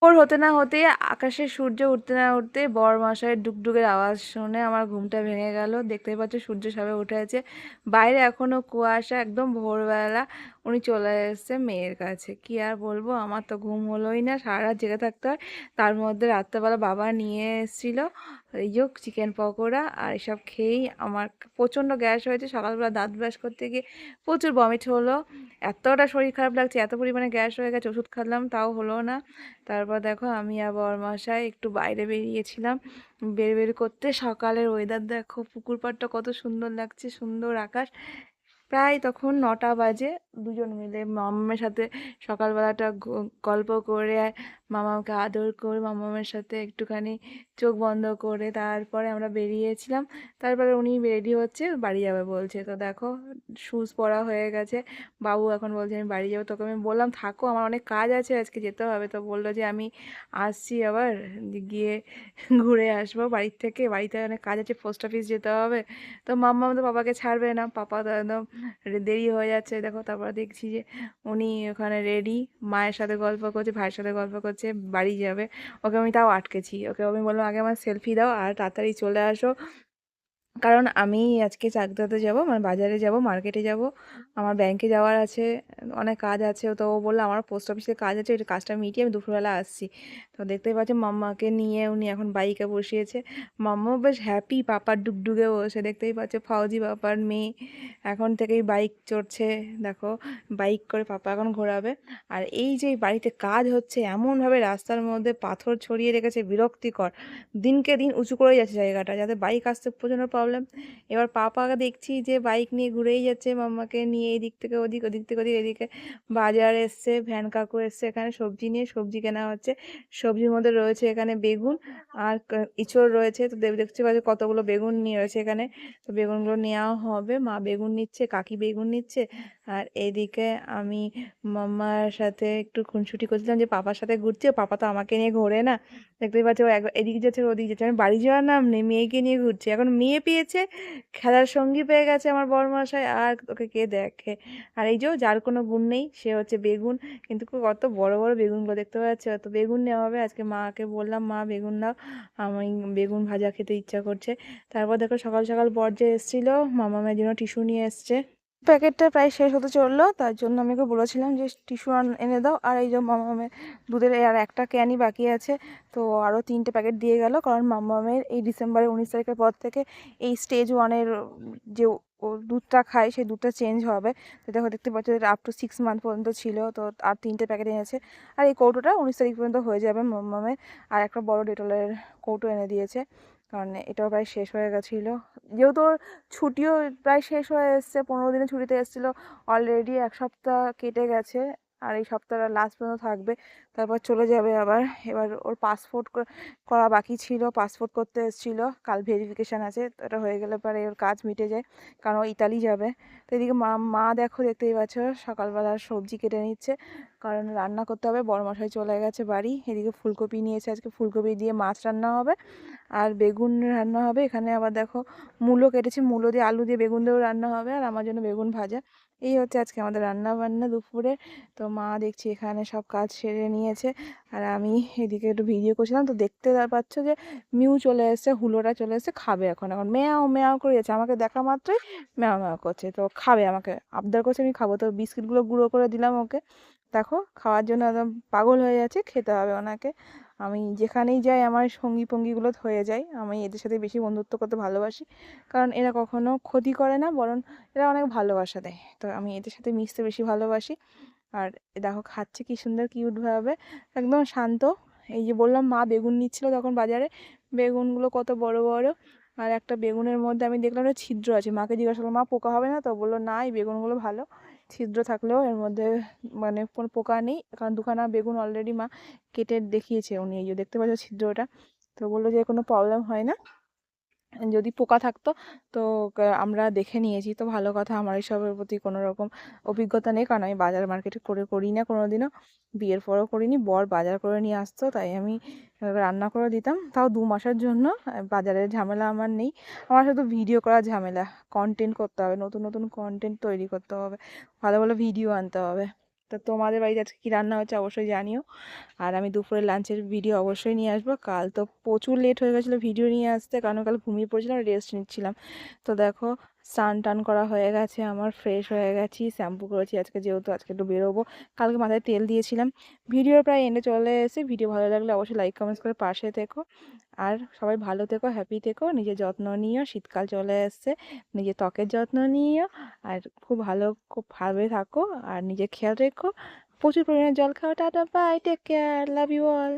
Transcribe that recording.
ভোর হতে না হতে আকাশে সূর্য উঠতে না উঠতে বরমশাইয়ের ডুগডুগের আওয়াজ শুনে আমার ঘুমটা ভেঙে গেল। দেখতেই পাচ্ছ সূর্য সবে উঠেছে, বাইরে এখনো কুয়াশা, একদম ভোরবেলা উনি চলে এসেছে মেয়ের কাছে। কি আর বলবো, আমার তো ঘুম হলোই না, সারা রাত জেগে থাকতে হয়। তার মধ্যে রাত্রেবেলা বাবা নিয়ে এসেছিল এই যে চিকেন পকোড়া, আর এসব খেয়েই আমার প্রচণ্ড গ্যাস হয়েছে। সকালবেলা দাঁত ব্রাশ করতে গিয়ে প্রচুর বমিট হলো, এতটা শরীর খারাপ লাগছে, এত পরিমাণে গ্যাস হয়ে গেছে, ওষুধ খেলাম তাও হলো না। তারপর দেখো আমি আর বরমশাই একটু বাইরে বেরিয়েছিলাম বের করতে। সকালের ওয়েদার দেখো, পুকুর পাড়টা কত সুন্দর লাগছে, সুন্দর আকাশ। প্রায় তখন 9টা বাজে। দুজন মিলে মামামের সাথে সকালবেলাটা গল্প করে, মামাকে আদর করে, মামামের সাথে একটুখানি চোখ বন্ধ করে তারপরে আমরা বেরিয়েছিলাম। তারপরে উনি রেডি হচ্ছে, বাড়ি যাবে বলছে। তো দেখো শুজ পরা হয়ে গেছে, বাবু এখন বলছে আমি বাড়ি যাবো। তোকে আমি বললাম থাকো, আমার অনেক কাজ আছে, আজকে যেতে হবে। তো বললো যে আমি আসছি আবার, গিয়ে ঘুরে আসবো বাড়ির থেকে, বাড়িতে অনেক কাজ আছে, পোস্ট অফিস যেতে হবে। তো মাম্মা তো বাবাকে ছাড়বে না, পাপা তো একদম দেরি হয়ে যাচ্ছে। দেখো তারপর দেখছি যে উনি ওখানে রেডি, মায়ের সাথে গল্প করছে, ভাইয়ের সাথে গল্প করছে, বাড়ি যাবে। ওকে আমি তাও আটকেছি, ওকে আমি বললাম আগে আমার সেলফি দাও আর তাড়াতাড়ি চলে আসো, কারণ আমি আজকে চাকদাতে যাব, মানে বাজারে যাব, মার্কেটে যাব, আমার ব্যাংকে যাওয়ার আছে, অনেক কাজ আছে। তো ও বললো আমার পোস্ট অফিসে কাজ আছে, ওই কাজটা মিটিয়ে আমি দুপুরবেলা আসছি। তো দেখতেই পাচ্ছি মাম্মাকে নিয়ে উনি এখন বাইকে বসিয়েছে। মাম্মাও বেশ হ্যাপি, পাপার ডুগডুগে বসে। দেখতেই পাচ্ছে ফাউজি পাপার মেয়ে এখন থেকেই বাইক চড়ছে। দেখো বাইক করে পাপা এখন ঘোরাবে। আর এই যে বাড়িতে কাজ হচ্ছে, এমনভাবে রাস্তার মধ্যে পাথর ছড়িয়ে রেখেছে, বিরক্তিকর। দিনকে দিন উঁচু করেই যাচ্ছে জায়গাটা, যাতে বাইক আসতে প্রচণ্ড প্রবলেম। এবার পাপাকে দেখছি যে বাইক নিয়ে ঘুরেই যাচ্ছে, মাম্মাকে নিয়ে এদিক থেকে ওদিক, ওদিক থেকে ওদিক। এদিকে বাজার এসছে, ভ্যান কাকু এসছে এখানে সবজি নিয়ে, সবজি কেনা হচ্ছে। সবজির মধ্যে রয়েছে এখানে বেগুন আর ইঁচড় রয়েছে। তো দেখতে পাচ্ছি কতগুলো বেগুন নিয়ে রয়েছে এখানে। তো বেগুনগুলো নেওয়া হবে, মা বেগুন নিচ্ছে, কাকি বেগুন নিচ্ছে। আর এদিকে আমি মাম্মার সাথে একটু খুনসুটি করছিলাম যে পাপার সাথে ঘুরছি, পাপা তো আমাকে নিয়ে ঘোরে না। দেখতেই পাচ্ছ ও একবার এদিকে যাচ্ছে ওদিকে যাচ্ছে, আমি বাড়ি যাওয়ার নাম নেই, মেয়েকে নিয়ে ঘুরছি। এখন মেয়ে পেয়েছে, খেলার সঙ্গী পেয়ে গেছে আমার বরমশাই, আর ওকে কে দেখে। আর এই যে যার কোনো গুণ নেই সে হচ্ছে বেগুন, কিন্তু কত বড় বড় বেগুনগুলো দেখতে পাচ্ছ। তো বেগুন নেওয়া হবে আজকে, মাকে বললাম মা বেগুন দাও, আমি বেগুন ভাজা খেতে ইচ্ছা করছে। তারপর দেখো সকাল সকাল বর এসেছিলো, মামামের জন্য টিস্যু নিয়ে এসছে। প্যাকেটটা প্রায় শেষ হতে চললো, তার জন্য আমি ওকে বলেছিলাম যে টিস্যু এনে দাও। আর এই যে মামামের দুধের আর একটা ক্যানই বাকি আছে, তো আরও 3টে প্যাকেট দিয়ে গেল। কারণ মামামের এই ডিসেম্বরের 19 তারিখের পর থেকে এই স্টেজ 1-এর যে ও দুধটা খায় সেই দুধটা চেঞ্জ হবে। তো দেখো দেখতে পাচ্ছ এটা আপ টু 6 মান্থ পর্যন্ত ছিল, তো আর 3টে প্যাকেট এনেছে। আর এই কৌটোটা 19 তারিখ পর্যন্ত হয়ে যাবে মামামের। আর একটা বড় ডেটলের কৌটো এনে দিয়েছে, কারণ এটাও প্রায় শেষ হয়ে গেছিলো। যেহেতু ওর ছুটিও প্রায় শেষ হয়ে এসছে, 15 দিনের ছুটিতে এসেছিলো, অলরেডি 1 সপ্তাহ কেটে গেছে। আর এই সপ্তাহটা লাস্ট পর্যন্ত থাকবে, তারপর চলে যাবে আবার। এবার ওর পাসপোর্ট করা বাকি ছিল, পাসপোর্ট করতে এসেছিলো, কাল ভেরিফিকেশান আছে। তো এটা হয়ে গেলে পরে ওর কাজ মিটে যায়, কারণ ও ইতালি যাবে। তো এদিকে মা মা দেখো দেখতেই পাচ্ছ সকালবেলা সবজি কেটে নিচ্ছে, কারণ রান্না করতে হবে। বড়মশাই চলে গেছে বাড়ি। এদিকে ফুলকপি নিয়েছে, আজকে ফুলকপি দিয়ে মাছ রান্না হবে, আর বেগুন রান্না হবে। এখানে আবার দেখো মূলো কেটেছি, মূলো দিয়ে আলু দিয়ে বেগুন দিয়েও রান্না হবে, আর আমার জন্য বেগুন ভাজা। এই হচ্ছে আজকে আমাদের রান্না বান্না দুপুরে। তো মা দেখছি এখানে সব কাজ সেরে নিয়েছে, আর আমি এদিকে একটু ভিডিও করছিলাম। তো দেখতে পাচ্ছ যে মিউ চলে এসেছে, হুলোটা চলে এসেছে, খাবে এখন। এখন ম্যাও ম্যাও করে যাচ্ছে, আমাকে দেখা মাত্রই ম্যাও ম্যাও করছে। তো খাবে, আমাকে আবদার করছে আমি খাবো। তো বিস্কিটগুলো গুঁড়ো করে দিলাম ওকে, দেখো খাওয়ার জন্য একদম পাগল হয়ে যাচ্ছে, খেতে হবে ওনাকে। আমি যেখানেই যাই আমার সঙ্গী পঙ্গীগুলো হয়ে যায়, আমি এদের সাথে বেশি বন্ধুত্ব করতে ভালোবাসি, কারণ এরা কখনো ক্ষতি করে না, বরং এরা অনেক ভালোবাসা দেয়। তো আমি এদের সাথে মিশতে বেশি ভালোবাসি। আর দেখো খাচ্ছে কি সুন্দর কিউটভাবে, একদম শান্ত। এই যে বললাম মা বেগুন নিচ্ছিল তখন বাজারে, বেগুনগুলো কত বড় বড়। আর একটা বেগুনের মধ্যে আমি দেখলাম একটা ছিদ্র আছে, মাকে জিজ্ঞাসা করলাম মা পোকা হবে না তো? বললো না, এই বেগুনগুলো ভালো, ছিদ্র থাকলেও এর মধ্যে মানে কোনো পোকা নেই। কারণ দুখানা বেগুন অলরেডি মা কেটে দেখিয়েছে উনি, এই যে দেখতে পাচ্ছ ছিদ্রটা। তো বললো যে কোনো প্রবলেম হয় না, যদি পোকা থাকতো তো আমরা দেখে নিয়েছি। তো ভালো কথা, আমার এসবের প্রতি কোনো রকম অভিজ্ঞতা নেই, কারণ আমি বাজার মার্কেটে করি না কোনোদিনও, বিয়ের পরেও করিনি। বর বাজার করে নিয়ে আসতো, তাই আমি রান্না করে দিতাম, তাও 2 মাসের জন্য। বাজারের ঝামেলা আমার নেই, আমার শুধু ভিডিও করার ঝামেলা। কন্টেন্ট করতে হবে, নতুন নতুন কন্টেন্ট তৈরি করতে হবে, ভালো ভালো ভিডিও আনতে হবে। তা তোমাদের বাড়িতে আজকে কী রান্না হচ্ছে অবশ্যই জানিও। আর আমি দুপুরে লাঞ্চের ভিডিও অবশ্যই নিয়ে আসবো। কাল তো প্রচুর লেট হয়ে গেছিলো ভিডিও নিয়ে আসতে, কারণ কাল ঘুমিয়ে পড়েছিলাম, রেস্ট নিচ্ছিলাম। তো দেখো স্নান টান করা হয়ে গেছে, আমার ফ্রেশ হয়ে গেছি, শ্যাম্পু করেছি আজকে, যেহেতু আজকে একটু বেরোবো। কালকে মাথায় তেল দিয়েছিলাম। ভিডিও প্রায় এন্ডে চলে এসে, ভিডিও ভালো লাগলে অবশ্যই লাইক কমেন্টস করে পাশে থেকো। আর সবাই ভালো থেকো, হ্যাপি থেকো, নিজের যত্ন নিও, শীতকাল চলে এসছে, নিজের ত্বকের যত্ন নিও। আর খুব ভালো, খুব ভাবে থাকো, আর নিজের খেয়াল রেখো। প্রচুর পরিমাণে জল খাও। Tata, bye, take care, love you all.